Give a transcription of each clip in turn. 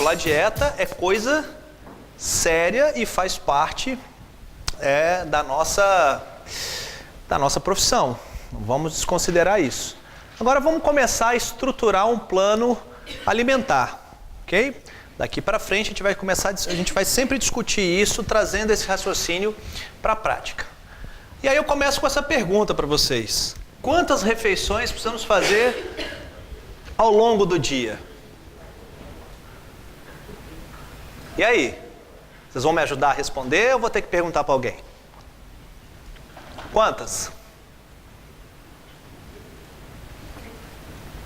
Calcular dieta é coisa séria e faz parte da nossa profissão. Não vamos desconsiderar isso. Agora vamos começar a estruturar um plano alimentar, ok? Daqui para frente a gente vai sempre discutir isso, trazendo esse raciocínio para a prática. E aí eu começo com essa pergunta para vocês. Quantas refeições precisamos fazer ao longo do dia? E aí? Vocês vão me ajudar a responder ou eu vou ter que perguntar para alguém? Quantas?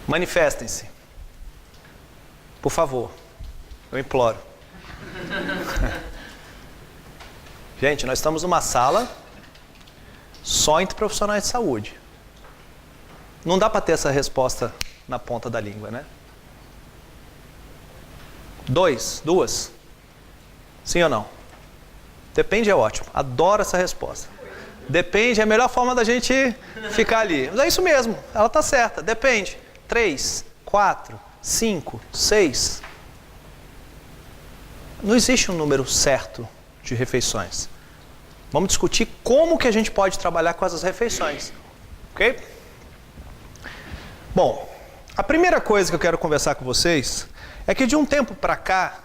Manifestem-se. Por favor. Eu imploro. Gente, nós estamos numa sala só entre profissionais de saúde. Não dá para ter essa resposta na ponta da língua, né? Duas? Sim ou não? Depende, é ótimo. Adoro essa resposta. Depende, é a melhor forma da gente ficar ali. Mas é isso mesmo, ela está certa. Depende. 3, 4, 5, 6. Não existe um número certo de refeições. Vamos discutir como que a gente pode trabalhar com essas refeições. Ok? Bom, a primeira coisa que eu quero conversar com vocês é que de um tempo para cá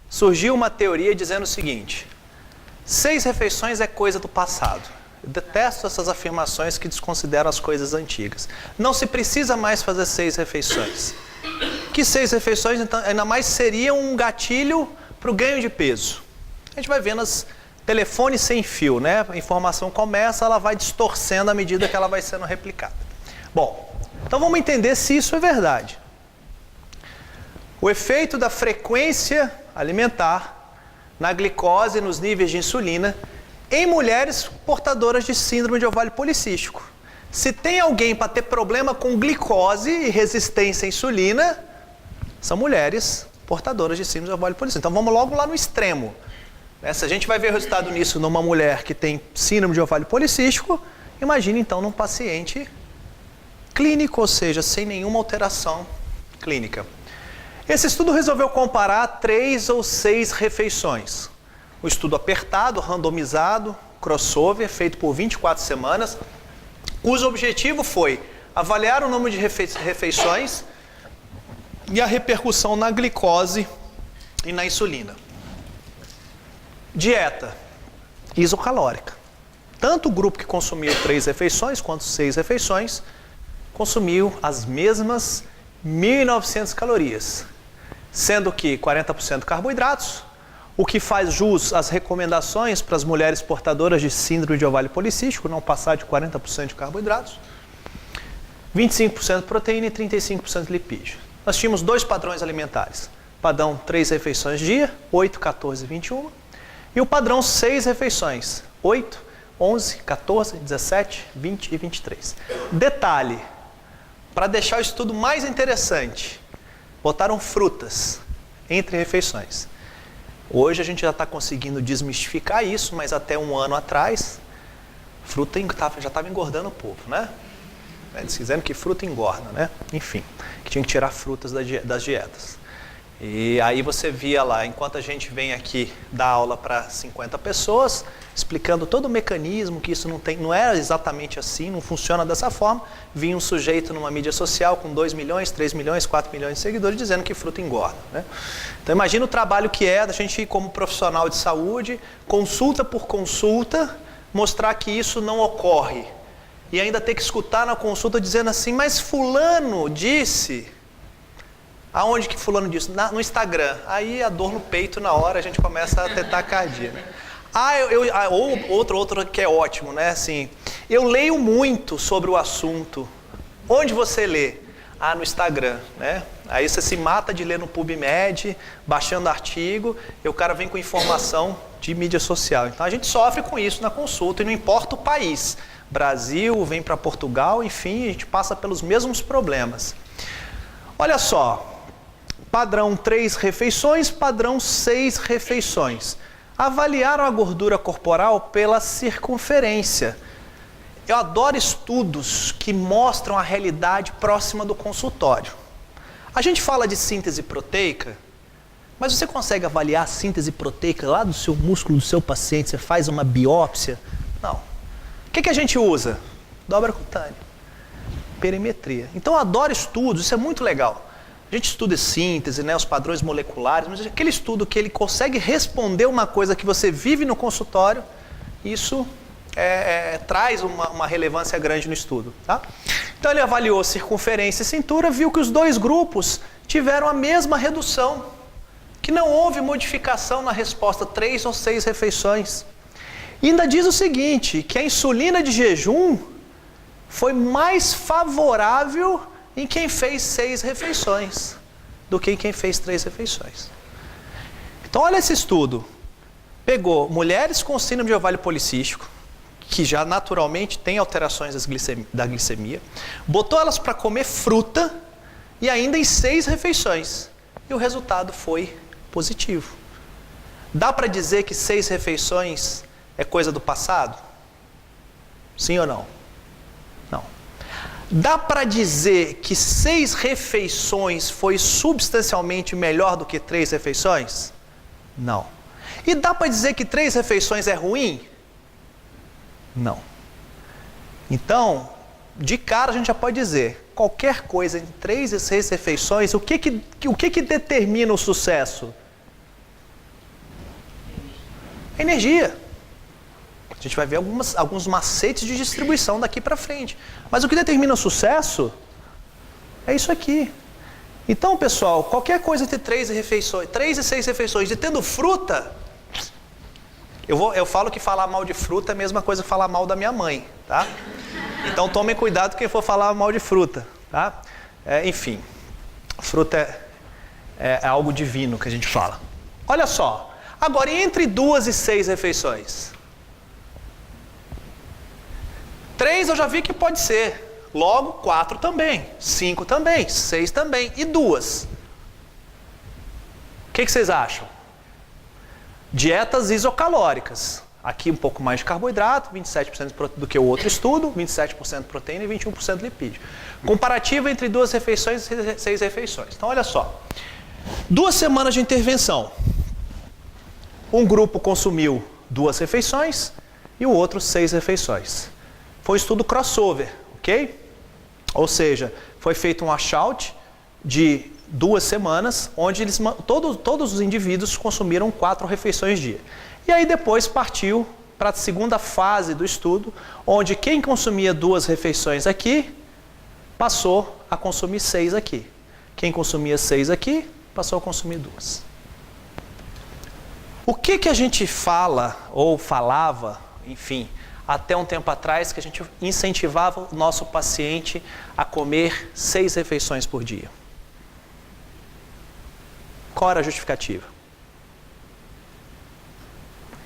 surgiu uma teoria dizendo o seguinte: 6 refeições é coisa do passado. Eu detesto essas afirmações que desconsideram as coisas antigas. Não se precisa mais fazer 6 refeições. Que 6 refeições, então, ainda mais seria um gatilho para o ganho de peso. A gente vai ver nas telefones sem fio, né? A informação começa, ela vai distorcendo à medida que ela vai sendo replicada. Bom, então vamos entender se isso é verdade. O efeito da frequência alimentar na glicose e nos níveis de insulina em mulheres portadoras de síndrome de ovário policístico. Se tem alguém para ter problema com glicose e resistência à insulina, são mulheres portadoras de síndrome de ovário policístico. Então vamos logo lá no extremo. Se a gente vai ver o resultado nisso numa mulher que tem síndrome de ovário policístico, imagine então num paciente clínico, ou seja, sem nenhuma alteração clínica. Esse estudo resolveu comparar 3 ou 6 refeições. O estudo apertado, randomizado, crossover, feito por 24 semanas, cujo objetivo foi avaliar o número de refeições e a repercussão na glicose e na insulina. Dieta isocalórica. Tanto o grupo que consumiu 3 refeições quanto 6 refeições consumiu as mesmas 1.900 calorias, sendo que 40% carboidratos, o que faz jus às recomendações para as mulheres portadoras de síndrome de ovário policístico, não passar de 40% de carboidratos, 25% proteína e 35% lipídio. Nós tínhamos 2 padrões alimentares. Padrão 3 refeições dia, 8, 14 e 21. E o padrão 6 refeições, 8, 11, 14, 17, 20 e 23. Detalhe, para deixar o estudo mais interessante, botaram frutas entre refeições. Hoje a gente já está conseguindo desmistificar isso, mas até um ano atrás, fruta já estava engordando o povo, né? Dizendo que fruta engorda, né? Enfim, que tinha que tirar frutas das dietas. E aí você via lá, enquanto a gente vem aqui dar aula para 50 pessoas, explicando todo o mecanismo, que isso não é exatamente assim, não funciona dessa forma, vinha um sujeito numa mídia social com 2 milhões, 3 milhões, 4 milhões de seguidores dizendo que fruta engorda, né? Então imagina o trabalho que é da gente, como profissional de saúde, consulta por consulta, mostrar que isso não ocorre. E ainda ter que escutar na consulta dizendo assim, mas fulano disse... Aonde que fulano disse? No Instagram. Aí a dor no peito na hora, a gente começa a ter taquicardia. Ou outro que é ótimo, né? Assim, eu leio muito sobre o assunto. Onde você lê? No Instagram, né? Aí você se mata de ler no PubMed, baixando artigo, e o cara vem com informação de mídia social. Então a gente sofre com isso na consulta, e não importa o país. Brasil, vem para Portugal, enfim, a gente passa pelos mesmos problemas. Olha só. Padrão 3 refeições, padrão 6 refeições. Avaliaram a gordura corporal pela circunferência. Eu adoro estudos que mostram a realidade próxima do consultório. A gente fala de síntese proteica, Mas você consegue avaliar a síntese proteica lá do seu músculo, do seu paciente? Você faz uma biópsia? Não. O que a gente usa? Dobra cutânea. Perimetria. Então eu adoro estudos, isso é muito legal. A gente estuda síntese, né, os padrões moleculares, mas aquele estudo que ele consegue responder uma coisa que você vive no consultório, isso traz uma relevância grande no estudo. Tá? Então ele avaliou circunferência e cintura, viu que os dois grupos tiveram a mesma redução, que não houve modificação na resposta 3 ou 6 refeições. E ainda diz o seguinte, que a insulina de jejum foi mais favorável em quem fez 6 refeições do que em quem fez 3 refeições. Então olha esse estudo. Pegou mulheres com síndrome de ovário policístico, que já naturalmente têm alterações da glicemia, botou elas para comer fruta e ainda em 6 refeições. E o resultado foi positivo. Dá para dizer que 6 refeições é coisa do passado? Sim ou não? Não. Dá para dizer que 6 refeições foi substancialmente melhor do que 3 refeições? Não. E dá para dizer que 3 refeições é ruim? Não. Então, de cara a gente já pode dizer, qualquer coisa entre 3 e 6 refeições, o que determina o sucesso? Energia. A gente vai ver alguns macetes de distribuição daqui para frente. Mas o que determina o sucesso é isso aqui. Então, pessoal, qualquer coisa entre 3 e 6 refeições, e tendo fruta, eu falo que falar mal de fruta é a mesma coisa que falar mal da minha mãe, tá? Então tomem cuidado quem for falar mal de fruta, tá? Enfim, fruta é algo divino que a gente fala. Olha só, agora entre 2 e 6 refeições. 3 eu já vi que pode ser, logo 4 também, 5 também, 6 também, e 2. O que vocês acham? Dietas isocalóricas. Aqui um pouco mais de carboidrato, 27% do que o outro estudo, 27% proteína e 21% lipídio. Comparativa entre 2 refeições e 6 refeições. Então olha só, 2 semanas de intervenção. Um grupo consumiu 2 refeições e o outro 6 refeições. Foi um estudo crossover, ok? Ou seja, foi feito um washout de 2 semanas, onde todos os indivíduos consumiram 4 refeições dia. E aí depois partiu para a segunda fase do estudo, onde quem consumia 2 refeições aqui, passou a consumir 6 aqui. Quem consumia 6 aqui, passou a consumir 2. O que a gente fala, ou falava, enfim, até um tempo atrás, que a gente incentivava o nosso paciente a comer 6 refeições por dia? Qual era a justificativa?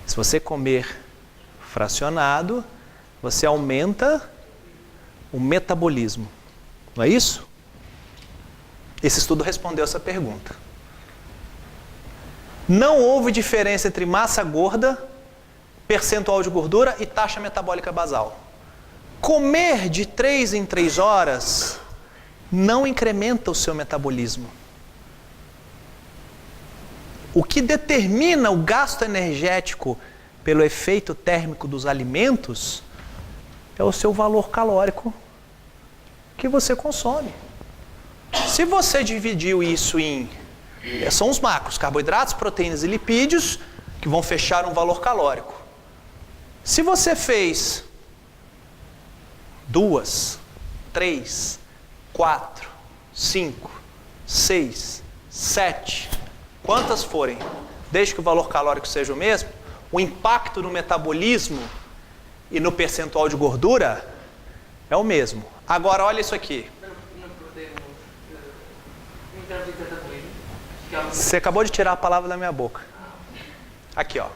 Se você comer fracionado, você aumenta o metabolismo. Não é isso? Esse estudo respondeu essa pergunta. Não houve diferença entre massa gorda, percentual de gordura e taxa metabólica basal. Comer de 3 em 3 horas não incrementa o seu metabolismo. O que determina o gasto energético pelo efeito térmico dos alimentos é o seu valor calórico que você consome. Se você dividiu isso em... São os macros, carboidratos, proteínas e lipídios, que vão fechar um valor calórico. Se você fez 2, 3, 4, 5, 6, 7... quantas forem, desde que o valor calórico seja o mesmo, o impacto no metabolismo e no percentual de gordura é o mesmo. Agora, olha isso aqui. Você acabou de tirar a palavra da minha boca. Aqui, ó.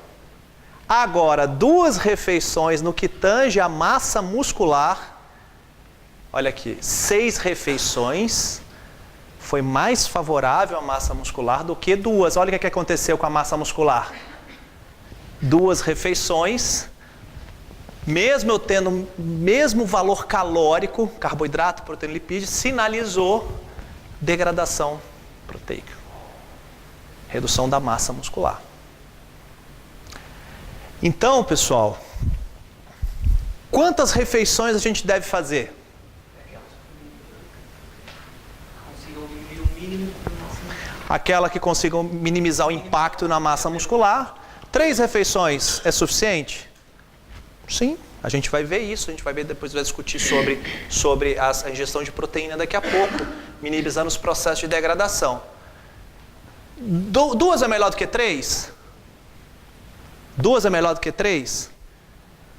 Agora, 2 refeições no que tange a massa muscular. Olha aqui, 6 refeições foi mais favorável à massa muscular do que 2. Olha o que aconteceu com a massa muscular. 2 refeições, mesmo eu tendo o mesmo valor calórico, carboidrato, proteína e lipídio, sinalizou degradação proteica. Redução da massa muscular. Então, pessoal, quantas refeições a gente deve fazer? Aquela que consiga minimizar o impacto na massa muscular. 3 refeições é suficiente? Sim, a gente vai ver isso, a gente vai ver depois, vai discutir sobre a ingestão de proteína daqui a pouco, minimizando os processos de degradação. 2 é melhor do que 3? 2 é melhor do que 3?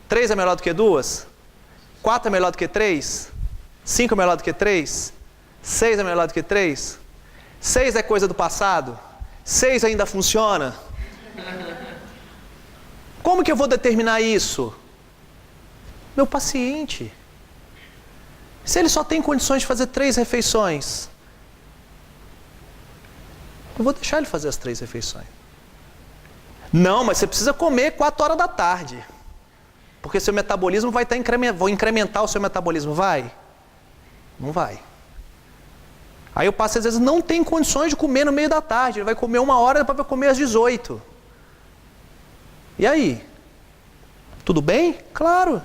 3 é melhor do que 2? 4 é melhor do que 3? 5 é melhor do que 3? 6 é melhor do que 3? 6 é coisa do passado? 6 ainda funciona? Como que eu vou determinar isso? Meu paciente. Se ele só tem condições de fazer 3 refeições, eu vou deixar ele fazer as 3 refeições. Não, mas você precisa comer 4 horas da tarde. Porque seu metabolismo vai estar vou incrementar o seu metabolismo. Vai? Não vai. Aí o paciente às vezes não tem condições de comer no meio da tarde. Ele vai comer 1 hora, depois vai comer às 18. E aí? Tudo bem? Claro.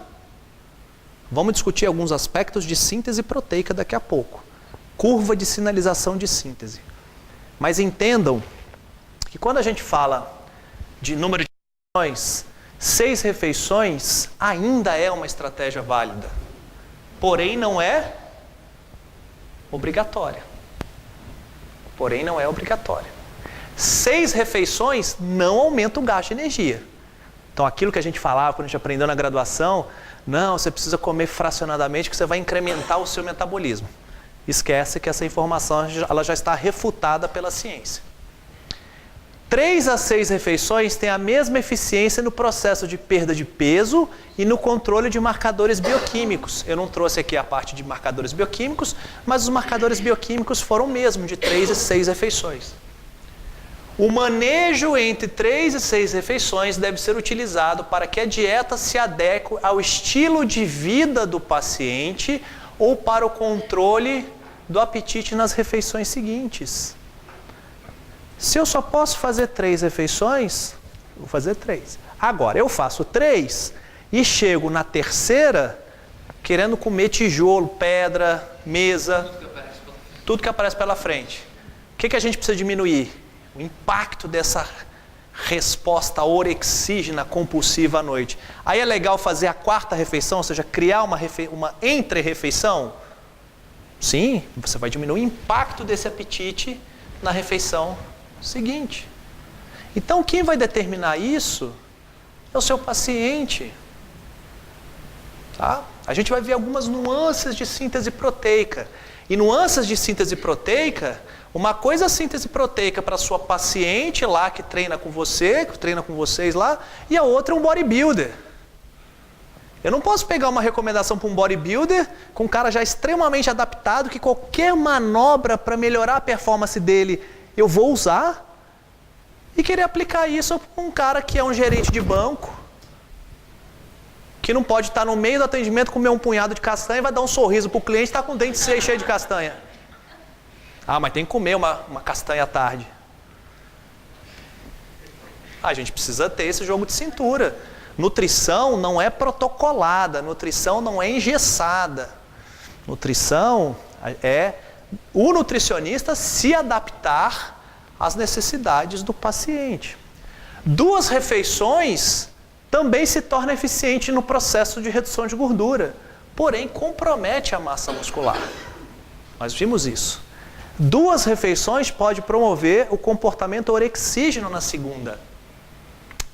Vamos discutir alguns aspectos de síntese proteica daqui a pouco. Curva de sinalização de síntese. Mas entendam que quando a gente fala de número de refeições, 6 refeições ainda é uma estratégia válida. Porém, não é obrigatória. 6 refeições não aumenta o gasto de energia. Então, aquilo que a gente falava quando a gente aprendeu na graduação, não, você precisa comer fracionadamente que você vai incrementar o seu metabolismo. Esquece que essa informação ela já está refutada pela ciência. 3 a 6 refeições têm a mesma eficiência no processo de perda de peso e no controle de marcadores bioquímicos. Eu não trouxe aqui a parte de marcadores bioquímicos, mas os marcadores bioquímicos foram o mesmo, de 3 a 6 refeições. O manejo entre 3 e 6 refeições deve ser utilizado para que a dieta se adeque ao estilo de vida do paciente ou para o controle do apetite nas refeições seguintes. Se eu só posso fazer 3 refeições, vou fazer 3. Agora, eu faço 3 e chego na terceira querendo comer tijolo, pedra, mesa, tudo que aparece pela frente. O que a gente precisa diminuir? O impacto dessa resposta orexígena compulsiva à noite. Aí é legal fazer a 4ª refeição, ou seja, criar uma entre-refeição? Sim, você vai diminuir o impacto desse apetite na refeição seguinte. Então, quem vai determinar isso é o seu paciente. Tá? A gente vai ver algumas nuances de síntese proteica. E nuances de síntese proteica, uma coisa é a síntese proteica para a sua paciente lá que treina com você, que treina com vocês lá, e a outra é um bodybuilder. Eu não posso pegar uma recomendação para um bodybuilder com um cara já extremamente adaptado, que qualquer manobra para melhorar a performance dele eu vou usar, e querer aplicar isso para um cara que é um gerente de banco, que não pode estar no meio do atendimento, comer um punhado de castanha e vai dar um sorriso para o cliente e está com o dente cheio de castanha. Ah, mas tem que comer uma castanha à tarde. A gente precisa ter esse jogo de cintura. Nutrição não é protocolada, nutrição não é engessada. Nutrição é o nutricionista se adaptar às necessidades do paciente. 2 refeições também se torna eficiente no processo de redução de gordura, porém compromete a massa muscular. Nós vimos isso. 2 refeições pode promover o comportamento orexígeno na segunda.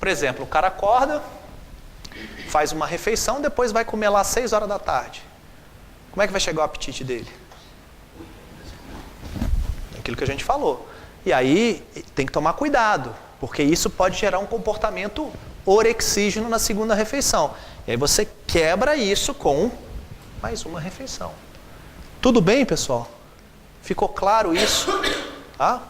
Por exemplo, o cara acorda, faz uma refeição, depois vai comer lá às 6 horas da tarde. Como é que vai chegar o apetite dele? Aquilo que a gente falou. E aí tem que tomar cuidado, porque isso pode gerar um comportamento orexígeno na segunda refeição. E aí você quebra isso com mais uma refeição. Tudo bem, pessoal? Ficou claro isso? Tá?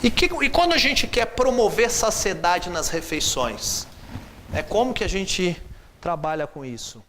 E quando a gente quer promover saciedade nas refeições? Como que a gente trabalha com isso?